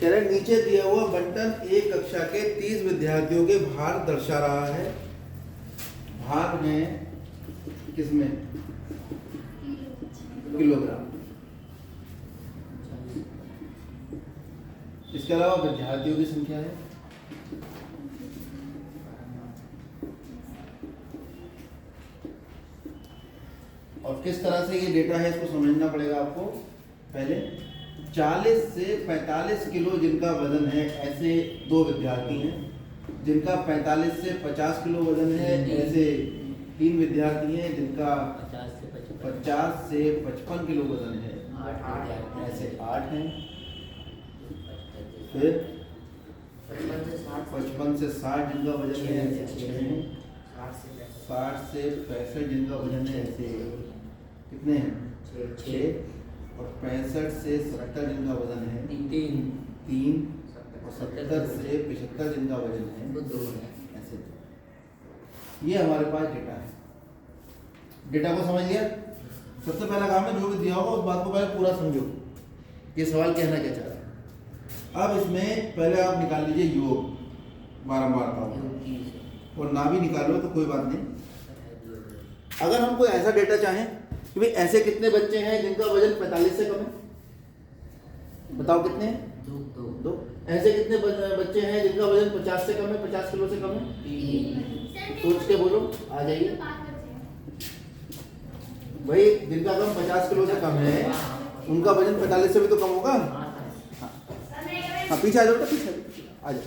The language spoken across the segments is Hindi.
कह रहे नीचे दिया हुआ बंटन एक कक्षा के 30 विद्यार्थियों के भार दर्शा रहा है। भार में किसमें? किलोग्राम। इसके अलावा विद्यार्थियों की संख्या है। और किस तरह से ये डेटा है इसको समझना पड़ेगा आपको। पहले 40 से 45 किलो जिनका वजन है, ऐसे 2 विद्यार्थी हैं। जिनका 45 से 50 किलो वजन है, ऐसे 3 विद्यार्थी हैं। जिनका 50 से 55 किलो वजन है, ऐसे 8 हैं। फिर 55 से 60 जिनका वजन है, ऐसे 6 हैं। 60 से 65 जिनका वजन है, ऐसे कितने हैं? 6। और 65 से 70 जिनका वजन है, 3। और 70 से 75 जिनका वजन है, 2 ऐसे 2। ये हमारे पास डेटा है। डेटा को समझ लिया। सबसे पहला काम है जो भी दिया होगा उस बात को पहले पूरा समझो, ये सवाल कहना क्या चाह रहा है। अब इसमें पहले आप निकाल लीजिए योग बारंबारता, और ना भी निकालो तो कोई बात नहीं। अगर हम कोई ऐसा डेटा चाहें कि भाई ऐसे कितने बच्चे हैं जिनका वजन 45 से कम है, बताओ कितने हैं? 2। ऐसे कितने बच्चे हैं जिनका वजन 50 से कम है, 50 किलो से कम है? सोच के बोलो, आ जाइए भाई। जिनका वजन 50 किलो से कम है उनका वजन 45 से भी तो कम होगा। हाँ पीछे आ जाओ, पीछे आ जाओ,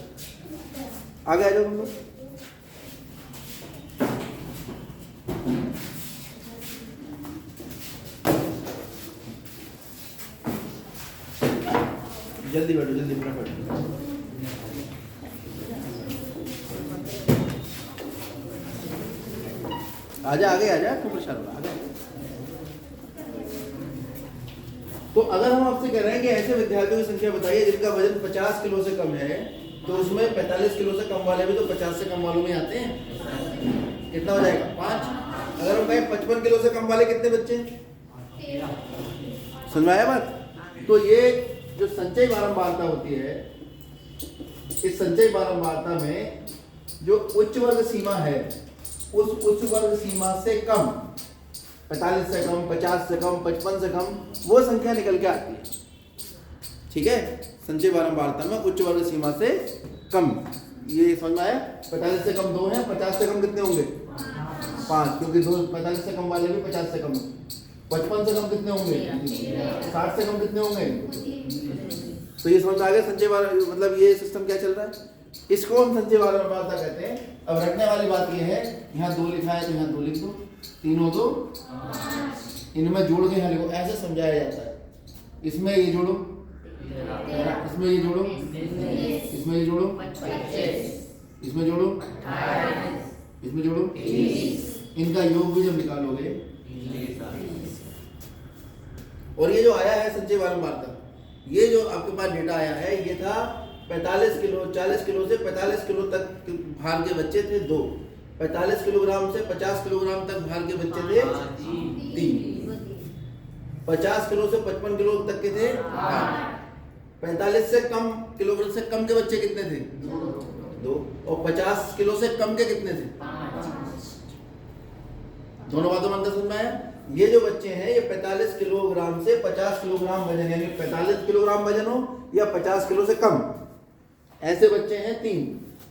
आगे आ जाओ तुम लोग। जल्दी बैठो, जल्दी बैठो। आजा, आगे आजा, क्यों परेशान हो रहा? आगे। तो अगर हम आपसे कह रहे हैं कि ऐसे विद्यार्थियों की संख्या बताइए जिनका वजन 50 किलो से कम है, तो उसमें 45 किलो से कम वाले भी तो 50 से कम वालों में आते हैं। कितना हो जाएगा? 5। अगर हम कहें 55 किलो से कम वाले कितने बच्चे हैं? 13। समझ में आया बात? तो ये जो संचय बारंबारता होती है, इस संचय बारंबारता में जो उच्च वर्ग सीमा है, उस उच्च वर्ग सीमा से कम, 45 से कम, 50 से कम, 55 से कम, वो संख्या निकल के आती है। ठीक है, संचय बारंबारता में उच्च वर्ग सीमा से कम, ये समझ में आया? 45 से कम 2 हैं, 50 से कम कितने होंगे? 5, क्योंकि 45 से कम वाले भी 50 से कम होंगे। 55 से कम कितने होंगे? 60 से कम कितने होंगे? तो ये समझ आ गया संचय मतलब ये सिस्टम क्या चल रहा है, इसको हम संचय बारंबारता कहते हैं। अब रखने वाली बात ये है, यहाँ 2 लिखा है तो यहाँ 2 लिख दो, 3 और 2, इनमें जोड़ के यहाँ लिखो, ऐसे समझाया जाता है। इसमें ये जोड़ो, इसमें ये जोड़ो, इसमें ये जोड़ो, इसमें जोड़ो, इसमें जोड़ो, इनका योग भी जब निकालोगे, और ये जो आया है संचय बारंबारता, ये जो आपके पास डेटा आया है, ये था 45 किलो, 40 किलो से 45 किलो तक भार के बच्चे थे 2, 45 किलोग्राम से 50 किलोग्राम तक भार के बच्चे थे 3, 50 किलो से 55 किलो तक के थे 8, 45 से कम किलोग्राम से कम के बच्चे कितने थे? 2, और 50 किलो से कम के कितने थे? 5। दोनों बातों में अंतर समझ में आया? ये जो बच्चे हैं ये 45 किलोग्राम से 50 किलोग्राम वजन, यानी 45 किलोग्राम वजन हो या 50 किलो से कम, ऐसे बच्चे हैं 3,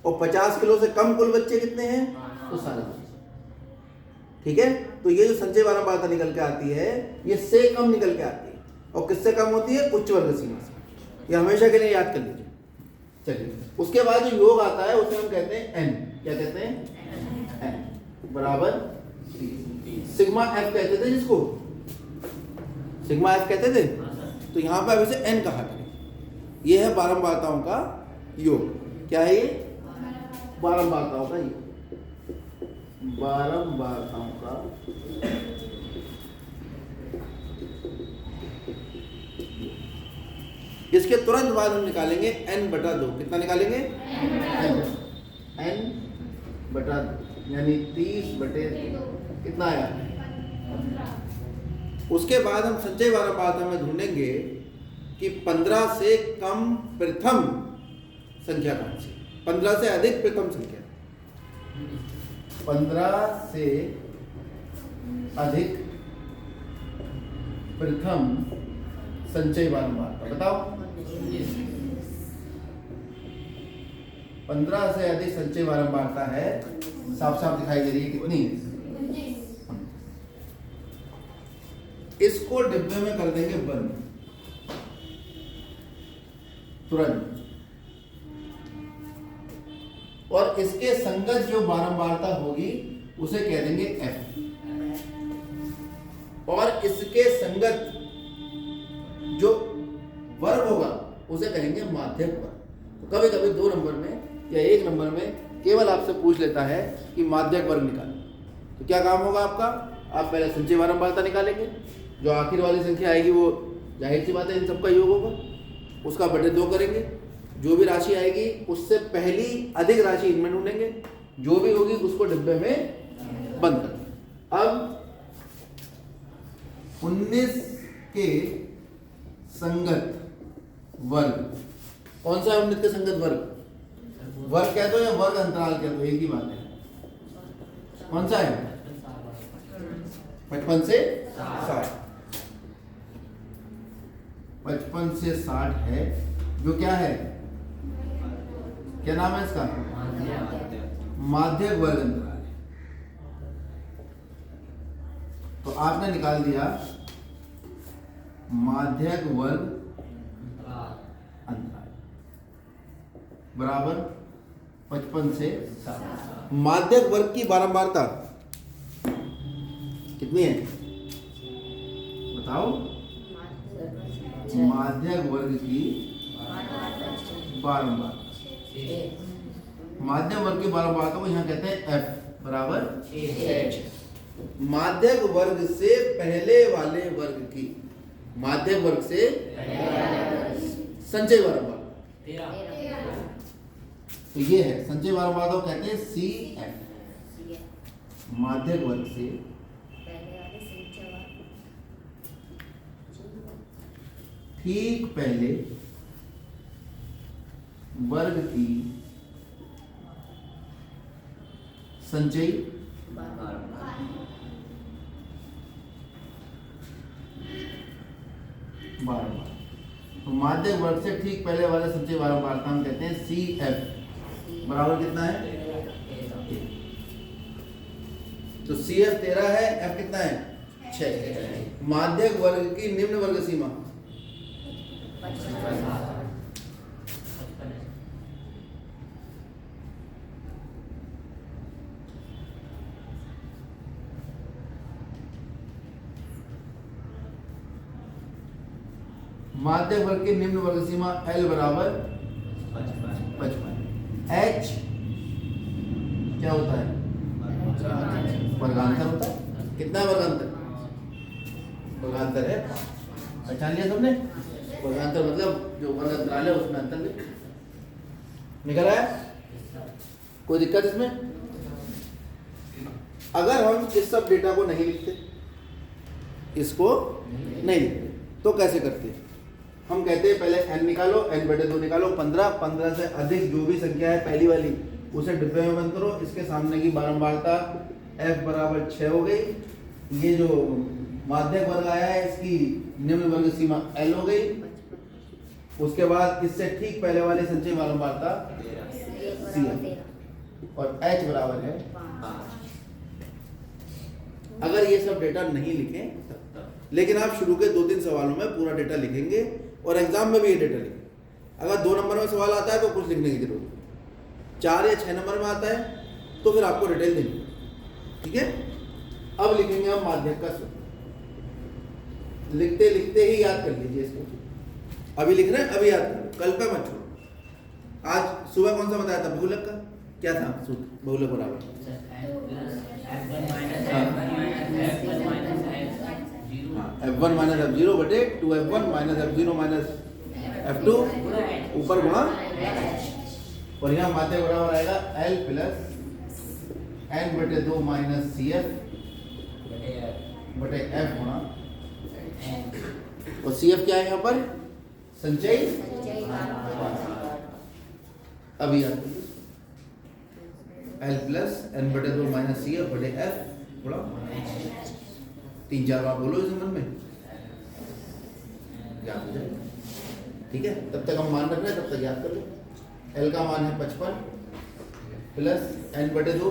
और 50 किलो से कम कुल बच्चे कितने हैं? तो सारे। ठीक है, तो ये जो संचय बारंबारता निकल के आती है, ये से कम निकल के आती है, और किससे कम होती है? उच्च वर्ग सीमा से। ये हमेशा के लिए याद कर लीजिए। चलिए, उसके बाद जो योग आता है उसे हम कहते हैं n। क्या कहते हैं? n बराबर सिग्मा f कहते थे, जिसको सिग्मा f कहते थे। तो यहाँ पे अब इसे n कहा करें। ये है बारंबारताओं का योग। क्या है ये? बारंबारताओं का योग, बारंबारताओं का इसके तुरंत बाद हम निकालेंगे n/2। कितना निकालेंगे? n/2, यानी 30/2। कितना आया? उसके बाद हम संचय बारंबारता में ढूंढेंगे कि 15 से कम प्रथम संख्या कौन सी? 15 से अधिक प्रथम संख्या। 15 से अधिक प्रथम संचय बारंबारता बताओ। 15 से अधिक संचय बारंबारता है, साफ साफ दिखाई दे रही है कितनी? इसको डिब्बे में कर देंगे बंद तुरंत, और इसके संगत जो बारंबारता होगी उसे कह देंगे F, और इसके संगत जो वर्ग होगा उसे कहेंगे माध्यक वर्ग। तो कभी कभी 2 नंबर में या 1 नंबर में केवल आपसे पूछ लेता है कि माध्यक वर्ग निकालो, तो क्या काम होगा आपका? आप पहले संचय बारंबारता निकालेंगे, जो आखिर वाली संख्या आएगी वो जाहिर सी बात है इन सबका योग होगा, उसका बटे 2 करेंगे, जो भी राशि आएगी उससे पहली अधिक राशि इनमें ढूंढेंगे, जो भी होगी उसको डिब्बे में बंद कर। अब 19 के संगत वर्ग, कौन सा है 19 के संगत वर्ग? वर्ग कह दो या वर्ग अंतराल कह दो, एक ही बात है। कौन सा है? 55 से 60। 55 से 60 है, जो क्या है, क्या नाम है इसका? माध्यक वर्ग अंतराल। तो आपने निकाल दिया माध्यक वर्ग अंतराल बराबर 55 से 60। माध्यक वर्ग की बारंबारता कितनी है बताओ? माध्यक वर्ग की बारंबारता, माध्यक वर्ग की बारंबारता को यहाँ कहते हैं F बराबर H। माध्यक वर्ग से पहले वाले वर्ग की, माध्यक वर्ग से संचय बारंबारता, तो ये है संचय बारंबारता को कहते हैं CF। माध्यक वर्ग से ठीक पहले वर्ग की संचयी बारंबार। तो माध्यक वर्ग से ठीक पहले वाले संचयी बारंबारता हम कहते हैं CF बराबर कितना है? तो CF 13 है, F कितना है? 6। माध्यक वर्ग की निम्न वर्ग सीमा माध्यक वर्ग की निम्न वर्ग सीमा L बराबर 55। H क्या होता है? वर्गांतर होता है। कितना है वर्गांतर? वर्गांतर है, पहचान लिया सबने? वर्गांतर मतलब जो वर्ग अंतराल है उसमें अंतर निकल आया। कोई दिक्कत इसमें? अगर हम इस सब डेटा को नहीं लिखते, इसको नहीं लिखते, तो कैसे करते? हम कहते हैं पहले n निकालो, n/2 निकालो, 15 से अधिक जो भी संख्या है पहली वाली उसे डिब्बे में बंद करो। इसके सामने की बारंबारता F बराबर 6 हो गई। ये जो माध्यक वर्ग आया है इसकी निम्न वर्ग सीमा L हो गई। उसके बाद इससे ठीक पहले वाले संचय बारंबारता CF और H बराबर है 5। अगर ये सब डेटा नहीं लिखें, लेकिन आप शुरू के 2-3 सवालों में पूरा डेटा लिखेंगे और एग्जाम में भी ये डेटा लिखेंगे। अगर 2 नंबर में सवाल आता है तो कुछ लिखने की जरूरत नहीं, 4 या 6 नंबर में आता है तो फिर आपको डिटेल देनी, ठीक है। अब लिखेंगे हम माध्यक का सूत्र। लिखते लिखते ही याद कर लीजिए इसको। अभी लिख रहे हैं, अभी याद करो, कल का मत छोड़ो। आज सुबह कौन सा बताया था? बहुलक का क्या था सूत्र? बहुलक बराबर F1 माइनस F0 बटे 2F1 minus F0 minus F2 ऊपर गुणा, और यहाँ माध्यक बराबर आएगा L plus n/2 minus CF बटे F गुणा, और CF क्या है यहाँ पर? संचयी संचयी कारक अभी याद करिए L प्लस एन बटे 2 माइनस सी एफ बटे एफ थोड़ा 3-4 बार बोलो इस मन में याद हो जाएगा। ठीक है, तब तक हम मान रख रहे हैं, तब तक याद कर लो। L का मान है 55 प्लस एन बटे 2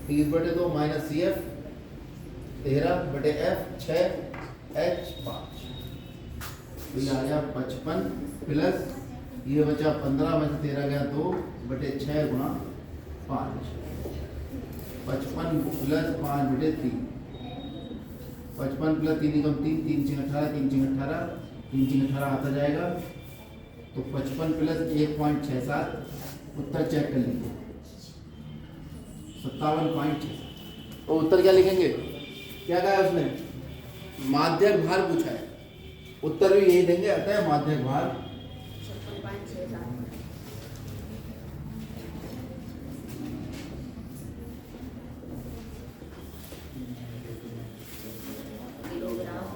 30 बटे 2 माइनस सी एफ 13 बटे एफ 6 एच 5। तो ये आ गया 55 प्लस ये बचा 15 में से 13 गया 2 बटे 6 गुणा 5 55 प्लस 5 बटे 3 55 प्लस 3 कम 3 3 6 18 3 6 18 3 6 18 आता जाएगा। तो 55 प्लस 1.67 उत्तर चेक कर लीजिए 57.6। और उत्तर क्या लिखेंगे? क्या कहा है उसने? माध्यक भार पूछा है, उत्तर भी यही देंगे। अतः माध्यक भार 56.67 किलोग्राम।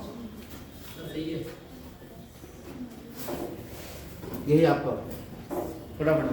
यही आपका फटाफट